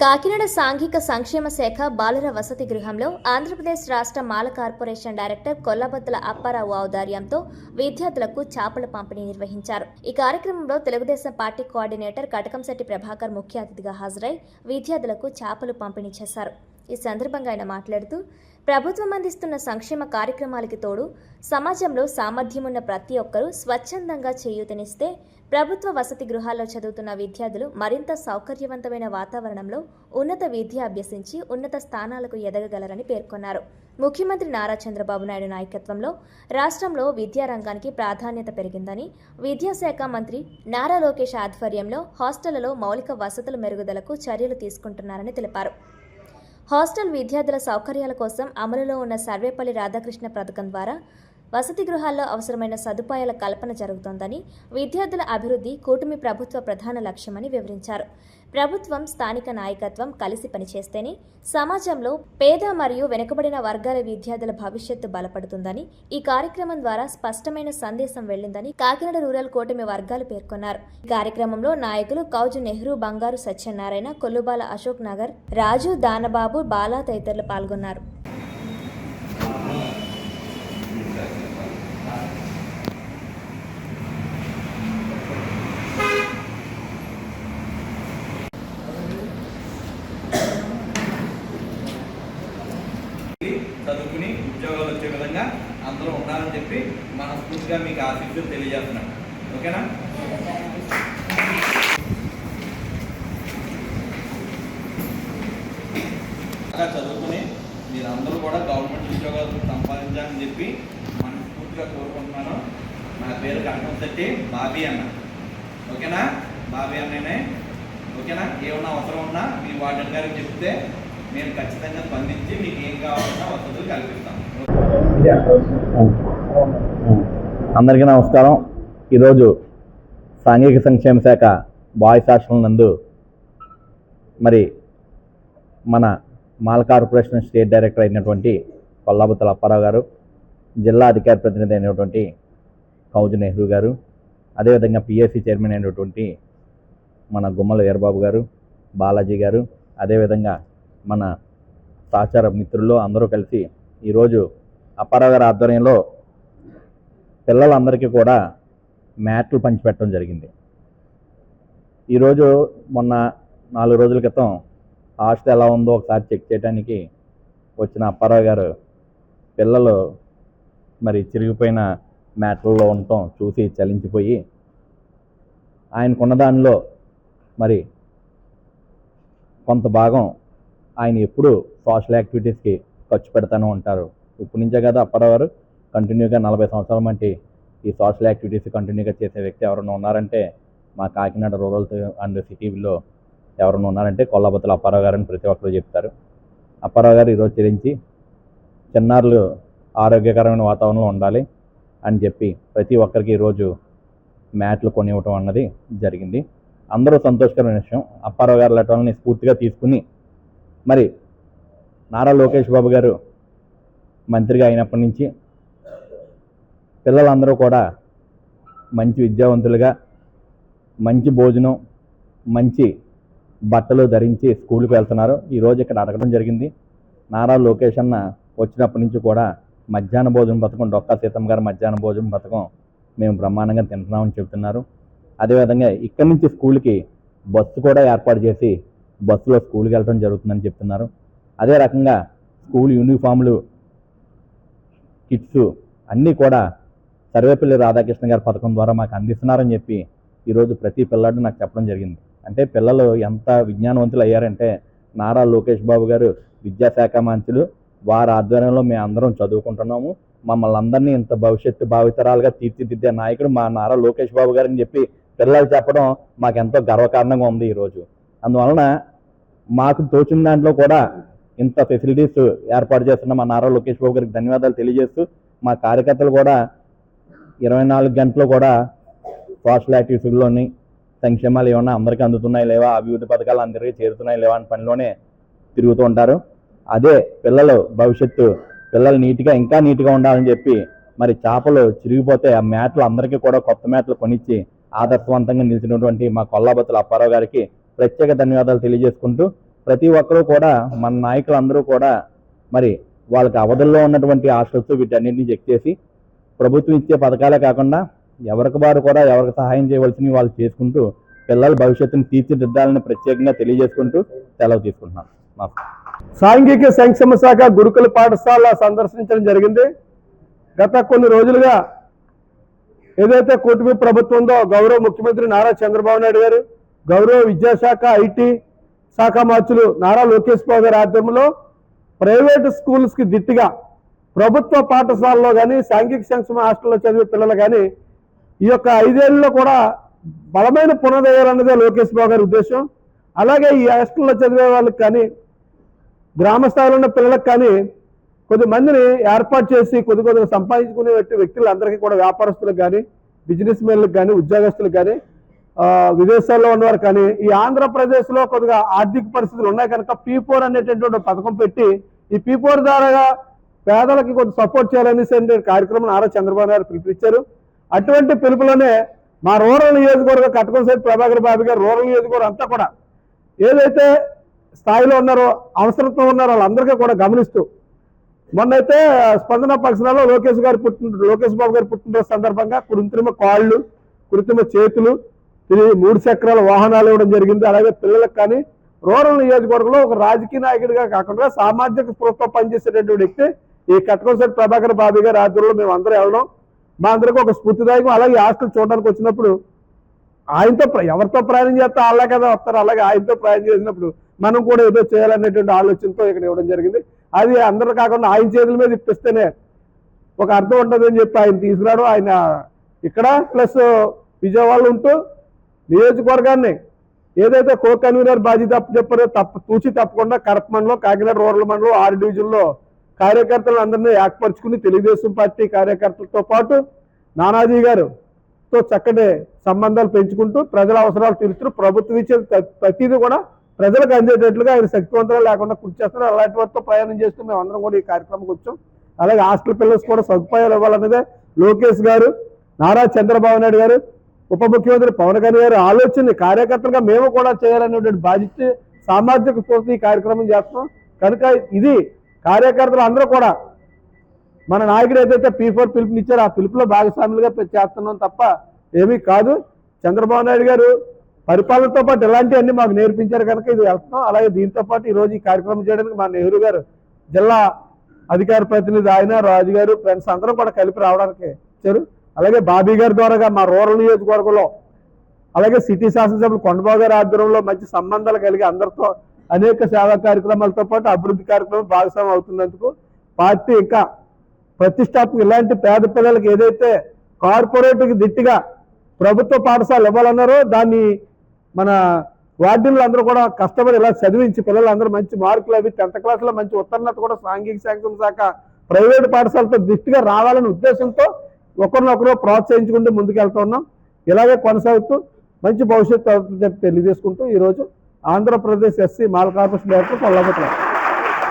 కాకినాడ సాంఘిక సంక్షేమ శాఖ బాలుర వసతి గృహంలో ఆంధ్రప్రదేశ్ రాష్ట్ర మాల కార్పొరేషన్ డైరెక్టర్ కొల్లబద్దల అప్పారావు ఔదార్యంతో విద్యార్థులకు చేపల పంపిణీ నిర్వహించారు. ఈ కార్యక్రమంలో తెలుగుదేశం పార్టీ కోఆర్డినేటర్ కటకంశెట్టి ప్రభాకర్ ముఖ్య అతిథిగా హాజరై విద్యార్థులకు చేపలు పంపిణీ చేశారు. ఈ సందర్భంగా ఆయన మాట్లాడుతూ, ప్రభుత్వం అందిస్తున్న సంక్షేమ కార్యక్రమాలకి తోడు సమాజంలో సామర్థ్యమున్న ప్రతి ఒక్కరూ స్వచ్ఛందంగా చేయూతనిస్తే ప్రభుత్వ వసతి గృహాల్లో చదువుతున్న విద్యార్థులు మరింత సౌకర్యవంతమైన వాతావరణంలో ఉన్నత విద్య అభ్యసించి ఉన్నత స్థానాలకు ఎదగగలరని పేర్కొన్నారు. ముఖ్యమంత్రి నారా చంద్రబాబు నాయుడు నాయకత్వంలో రాష్ట్రంలో విద్యారంగానికి ప్రాధాన్యత పెరిగిందని, విద్యాశాఖ మంత్రి నారా లోకేష్ ఆధ్వర్యంలో హాస్టళ్లలో మౌలిక వసతుల మెరుగుదలకు చర్యలు తీసుకుంటున్నారని తెలిపారు. హాస్టల్ విద్యార్థుల సౌకర్యాల కోసం అమలులో ఉన్న సర్వేపల్లి రాధాకృష్ణ పథకం ద్వారా వసతి గృహాల్లో అవసరమైన సదుపాయాల కల్పన జరుగుతోందని, విద్యార్థుల అభివృద్ధి కూటమి ప్రభుత్వ ప్రధాన లక్ష్యమని వివరించారు. ప్రభుత్వం, స్థానిక నాయకత్వం కలిసి పనిచేస్తేనే సమాజంలో పేద మరియు వెనుకబడిన వర్గాల విద్యార్థుల భవిష్యత్తు బలపడుతుందని, ఈ కార్యక్రమం ద్వారా స్పష్టమైన సందేశం వెళ్లిందని కాకినాడ రూరల్ కూటమి వర్గాలు పేర్కొన్నారు. ఈ కార్యక్రమంలో నాయకులు కౌజు నెహ్రూ, బంగారు సత్యనారాయణ, కొల్లుబాల అశోక్ నగర్, రాజు, దానబాబు, బాలా తదితరులు పాల్గొన్నారు. చదువుకుని ఉద్యోగాలు వచ్చే విధంగా అందరూ ఉండాలని చెప్పి మనస్ఫూర్తిగా మీకు ఆశీస్సులు తెలియజేస్తున్నాం. ఓకేనా? చదువుకుని మీరందరూ కూడా గవర్నమెంట్ ఉద్యోగాలు సంపాదించాలని చెప్పి మనస్ఫూర్తిగా కోరుకుంటున్నాను. నా పేరు కటకంశెట్టి బాబీ అన్న. ఓకేనా? బాబీ అన్ననే. ఓకేనా? ఏమన్నా అవసరం ఉన్నా మీ వార్డెన్ గారికి చెప్తే మేము ఖచ్చితంగా స్పందించి మీకు ఏం కావాలన్నా వసతులు కల్పిస్తాం. అందరికీ నమస్కారం. ఈరోజు సాంఘిక సంక్షేమ శాఖ బాయ్స్ హాస్టల్ నందు మరి మన మాల కార్పొరేషన్ స్టేట్ డైరెక్టర్ అయినటువంటి కొల్లబద్దల అప్పారావు గారు, జిల్లా అధికార ప్రతినిధి అయినటువంటి కౌజు నెహ్రూ గారు, అదేవిధంగా పిఎస్సి చైర్మన్ అయినటువంటి మన గుమ్మల వీరబాబు గారు, బాలాజీ గారు, అదేవిధంగా మన సహచార మిత్రులు అందరూ కలిసి ఈరోజు అప్పారావు గారి ఆధ్వర్యంలో పిల్లలందరికీ కూడా మ్యాట్లు పంచిపెట్టడం జరిగింది. ఈరోజు మొన్న 4 రోజుల క్రితం హాస్టల్ ఎలా ఉందో ఒకసారి చెక్ చేయడానికి వచ్చిన అప్పారావు గారు పిల్లలు మరి చిరిగిపోయిన మ్యాట్లలో ఉండటం చూసి చలించిపోయి ఆయనకున్న దానిలో మరి కొంత భాగం ఆయన ఎప్పుడు సోషల్ యాక్టివిటీస్కి ఖర్చు పెడతానే ఉంటారు. ఇప్పటి నుంచే కదా అప్పారావు గారు కంటిన్యూగా 40 సంవత్సరాల వంటి ఈ సోషల్ యాక్టివిటీస్ కంటిన్యూగా చేసే వ్యక్తి ఎవరైనా ఉన్నారంటే మా కాకినాడ రూరల్ అండ్ సిటీలో ఎవరైనా ఉన్నారంటే కొల్లబద్దల అప్పారావు గారని ప్రతి ఒక్కరు చెప్తారు. అప్పారావు గారు ఈరోజు చెల్లించి చిన్నారులు ఆరోగ్యకరమైన వాతావరణంలో ఉండాలి అని చెప్పి ప్రతి ఒక్కరికి ఈరోజు మ్యాట్లు కొనివ్వటం అన్నది జరిగింది. అందరూ సంతోషకరమైన విషయం. అప్పారావు గారు లెటర్ని స్ఫూర్తిగా తీసుకుని మరి నారా లోకేష్ బాబు గారు మంత్రిగా అయినప్పటి నుంచి పిల్లలందరూ కూడా మంచి విద్యావంతులుగా, మంచి భోజనం, మంచి బట్టలు ధరించి స్కూల్కి వెళ్తున్నారు. ఈరోజు ఇక్కడ అడగడం జరిగింది. నారా లోకేష్ అన్న వచ్చినప్పటి నుంచి కూడా మధ్యాహ్న భోజనం పథకం, డొక్కా సీతమ్మ గారు మధ్యాహ్న భోజనం పథకం మేము బ్రహ్మాండంగా తింటున్నామని చెబుతున్నారు. అదేవిధంగా ఇక్కడి నుంచి స్కూల్కి బస్సు కూడా ఏర్పాటు చేసి బస్సులో స్కూల్కి వెళ్ళడం జరుగుతుందని చెప్తున్నారు. అదే రకంగా స్కూల్ యూనిఫామ్లు, కిట్స్ అన్నీ కూడా సర్వేపల్లి రాధాకృష్ణ గారి పథకం ద్వారా మాకు అందిస్తున్నారని చెప్పి ఈరోజు ప్రతి పిల్లాడు నాకు చెప్పడం జరిగింది. అంటే పిల్లలు ఎంత విజ్ఞానవంతులు అయ్యారంటే నారా లోకేష్ బాబు గారు విద్యాశాఖ మంత్రులు, వారి ఆధ్వర్యంలో మేము అందరం చదువుకుంటున్నాము, మమ్మల్ని అందరినీ ఇంత భవిష్యత్తు భావితరాలుగా తీర్చిదిద్దే నాయకుడు మా నారా లోకేష్ బాబు గారు అని చెప్పి పిల్లలు చెప్పడం మాకెంతో గర్వకారణంగా ఉంది ఈరోజు. అందువలన మాకు తోచిన దాంట్లో కూడా ఇంత ఫెసిలిటీస్ ఏర్పాటు చేస్తున్న మా నారా లోకేష్ బాబు గారికి ధన్యవాదాలు తెలియజేస్తూ, మా కార్యకర్తలు కూడా 24 గంటలు కూడా సోషల్ యాక్టివిటీస్లోని సంక్షేమాలు ఏమన్నా అందరికీ అందుతున్నాయి లేవా, అభివృద్ధి పథకాలు అందరికీ చేరుతున్నాయి లేవా అని పనిలోనే తిరుగుతూ ఉంటారు. అదే పిల్లలు భవిష్యత్తు, పిల్లలు నీట్గా ఇంకా నీట్గా ఉండాలని చెప్పి మరి చేపలు చిరిగిపోతే ఆ మ్యాట్లు అందరికీ కూడా కొత్త మ్యాట్లు కొనిచ్చి ఆదర్శవంతంగా నిలిచినటువంటి మా కొల్లబద్దల అప్పారావు గారికి ప్రత్యేక ధన్యవాదాలు తెలియజేసుకుంటూ ప్రతి ఒక్కరూ కూడా మన నాయకులందరూ కూడా మరి వాళ్ళకి అవధుల్లో ఉన్నటువంటి హాస్టల్స్ వీటన్నింటినీ చెక్ చేసి ప్రభుత్వం ఇచ్చే పథకాలే కాకుండా ఎవరికి వారు కూడా ఎవరికి సహాయం చేయవలసినవి వాళ్ళు చేసుకుంటూ పిల్లల భవిష్యత్తును తీర్చిదిద్దాలని ప్రత్యేకంగా తెలియజేసుకుంటూ సెలవు తీసుకుంటున్నాను. సాంఘిక సంక్షేమ శాఖ గురుకుల పాఠశాల సందర్శించడం జరిగింది. గత కొన్ని రోజులుగా ఏదైతే కూటమి ప్రభుత్వం ఉందో గౌరవ ముఖ్యమంత్రి నారా చంద్రబాబు నాయుడు గారు, గౌరవ విద్యాశాఖ ఐటీ శాఖ మంత్రులు నారా లోకేష్ బాబు గారి ఆధ్వర్యంలో ప్రైవేటు స్కూల్స్కి దిట్టిగా ప్రభుత్వ పాఠశాలలో కానీ సాంఘిక సంక్షేమ హాస్టల్లో చదివే పిల్లలు కానీ ఈ యొక్క 5 ఏళ్ళలో కూడా బలమైన పునాది వేయాలన్నదే లోకేష్ బాబు గారి ఉద్దేశం. అలాగే ఈ హాస్టల్లో చదివే వాళ్ళకి కానీ గ్రామ స్థాయిలో ఉన్న పిల్లలకు కానీ కొద్దిమందిని ఏర్పాటు చేసి కొద్దిగా సంపాదించుకునే వ్యక్తులందరికీ కూడా వ్యాపారస్తులకు కానీ బిజినెస్ మెన్లకు కానీ ఉద్యోగస్తులకు కానీ విదేశాల్లో ఉన్నవారు కానీ ఈ ఆంధ్రప్రదేశ్లో కొద్దిగా ఆర్థిక పరిస్థితులు ఉన్నాయి కనుక P4 అనేటటువంటి పథకం పెట్టి ఈ P4 ద్వారా పేదలకి కొంచెం సపోర్ట్ చేయాలనేసి కార్యక్రమం నారా చంద్రబాబు గారు పిలుపునిచ్చారు. అటువంటి పిలుపులోనే మా రూరల్ నియోజకవర్గం కట్టకొండశెట్టి ప్రభాకర్ బాబు గారు రూరల్ నియోజకవర్గం అంతా కూడా ఏదైతే స్థాయిలో ఉన్నారో అవసరంతో ఉన్నారో వాళ్ళందరికీ కూడా గమనిస్తూ మొన్నైతే స్పందన పక్షాలలో లోకేష్ బాబు గారి పుట్టినరోజు సందర్భంగా కృత్రిమ కాళ్ళు, కృత్రిమ చేతులు, 3 చక్రాల వాహనాలు ఇవ్వడం జరిగింది. అలాగే పిల్లలకు కానీ రూరల్ నియోజకవర్గంలో ఒక రాజకీయ నాయకుడిగా కాకుండా సామాజిక స్పృహతో పనిచేసేటటువంటి వ్యక్తి ఈ కట్టకొండశెట్టి ప్రభాకర్ బాబు గారి ఆధ్వర్యంలో మేము అందరూ వెళ్ళడం మా అందరికీ ఒక స్ఫూర్తిదాయకం. అలాగే హాస్టల్ చూడడానికి వచ్చినప్పుడు ఆయనతో ఎవరితో ప్రయాణం చేస్తే వాళ్ళే కదా వస్తారు, అలాగే ఆయనతో ప్రయాణం చేసినప్పుడు మనం కూడా ఏదో చేయాలనేటువంటి ఆలోచనతో ఇక్కడ ఇవ్వడం జరిగింది. అది అందరూ కాకుండా ఆయన చేతుల మీద ఇప్పిస్తేనే ఒక అర్థం ఉంటుందని చెప్పి ఆయన తీసుకురావడం, ఆయన ఇక్కడ ప్లస్ విజయవాడలో ఉంటూ నియోజకవర్గాన్ని ఏదైతే కో కన్వీనర్ బాధ్యత చెప్పారో తూచి తప్పకుండా కడప మండలం, కాకినాడ రూరల్ మండలం 6 డివిజన్లో కార్యకర్తలు అందరినీ ఏర్పరచుకుని తెలుగుదేశం పార్టీ కార్యకర్తలతో పాటు నానాజీ గారుతో చక్కటి సంబంధాలు పెంచుకుంటూ ప్రజల అవసరాలు తీరుస్తూ ప్రభుత్వం ఇచ్చే ప్రతిదీ కూడా ప్రజలకు అందేటట్లుగా ఆయన శక్తివంతంగా లేకుండా కృషి చేస్తున్నారు. అలాంటి వాటితో ప్రయాణం చేస్తూ మేము అందరం కూడా ఈ కార్యక్రమంకి వచ్చాం. అలాగే హాస్టల్ పిల్లలకు కూడా సదుపాయాలు ఇవ్వాలన్నదే లోకేష్ గారు, నారా చంద్రబాబు నాయుడు గారు, ఉప ముఖ్యమంత్రి పవన్ కళ్యాణ్ గారు ఆలోచన కార్యకర్తలుగా మేము కూడా చేయాలనేటువంటి బాధ్యత సామాజిక స్ఫూర్తి ఈ కార్యక్రమం చేస్తున్నాం. కనుక ఇది కార్యకర్తలు అందరూ కూడా మన నాయకుడు ఏదైతే P4 పిలుపునిచ్చారో ఆ పిలుపులో భాగస్వాములుగా చేస్తున్నాం తప్ప ఏమీ కాదు. చంద్రబాబు నాయుడు గారు పరిపాలనతో పాటు ఇలాంటివన్నీ మాకు నేర్పించారు కనుక ఇది వెళ్తున్నాం. అలాగే దీంతో పాటు ఈరోజు ఈ కార్యక్రమం చేయడానికి మా నెహ్రూ గారు జిల్లా అధికార ప్రతినిధి ఆయన, రాజు గారు, ఫ్రెండ్స్ అందరూ కూడా కలిపి రావడానికి వచ్చారు. అలాగే బాబీ గారి ద్వారాగా మా రూరల్ నియోజకవర్గంలో అలాగే సిటీ శాసనసభ్యులు కొండబాబు గారి ఆధ్వర్యంలో మంచి సంబంధాలు కలిగి అందరితో అనేక సేవా కార్యక్రమాలతో పాటు అభివృద్ధి కార్యక్రమం భాగస్వామ్యం అవుతున్నందుకు పార్టీ ఇంకా ప్రతిష్టాత్మక ఇలాంటి పేద పిల్లలకి ఏదైతే కార్పొరేట్కి దిట్టిగా ప్రభుత్వ పాఠశాలలు ఇవ్వాలన్నారో దాన్ని మన వార్డులు అందరూ కూడా కష్టపడి ఇలా చదివించి పిల్లలందరూ మంచి మార్కులు అవి 10th క్లాస్లో మంచి ఉత్తీర్ణత కూడా సాంఘిక సంక్షేమ శాఖ ప్రైవేటు పాఠశాలతో దృష్టిగా రావాలనే ఉద్దేశంతో ఒకరినొకరు ప్రోత్సహించుకుంటూ ముందుకెళ్తూ ఉన్నాం. ఇలాగే కొనసాగుతూ మంచి భవిష్యత్తు తెలియజేసుకుంటూ ఈరోజు ఆంధ్రప్రదేశ్ ఎస్సీ మాల కార్పొరేషన్ డైరెక్టర్ కొల్లాపట్ల